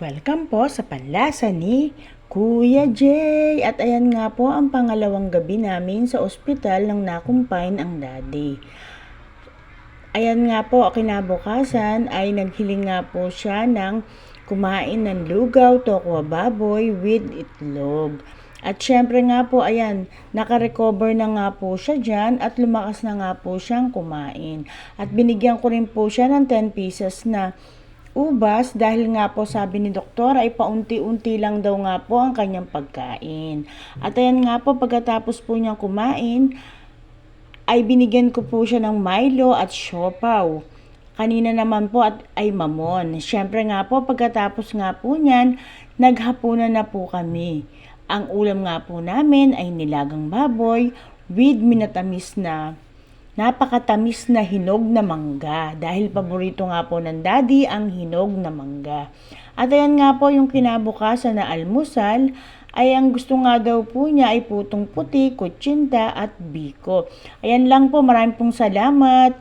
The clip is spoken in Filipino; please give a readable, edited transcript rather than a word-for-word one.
Welcome po sa panlasa ni Kuya Jay. At ayan nga po ang pangalawang gabi namin sa ospital nang nakumpine ang daddy. Ayan nga po, kinabukasan ay naghiling nga po siya ng kumain ng lugaw, tokwa baboy with itlog. At syempre nga po, ayan, nakarecover na nga po siya dyan at lumakas na nga po siyang kumain. At binigyan ko rin po siya ng 10 pieces na ubas dahil nga po sabi ni doktor ay paunti-unti lang daw nga po ang kanyang pagkain. At ayan nga po, pagkatapos po niyang kumain ay binigyan ko po siya ng Milo at siopaw. Kanina naman po ay mamon. Siyempre nga po, pagkatapos nga po niyan, naghapunan na po kami. Ang ulam nga po namin ay nilagang baboy with napakatamis na hinog na mangga dahil paborito nga po ng daddy ang hinog na mangga. At ayan nga po yung kinabukasan na almusal ay ang gusto nga daw po niya ay putong puti, kutsinta at biko. Ayan lang po, maraming pong salamat.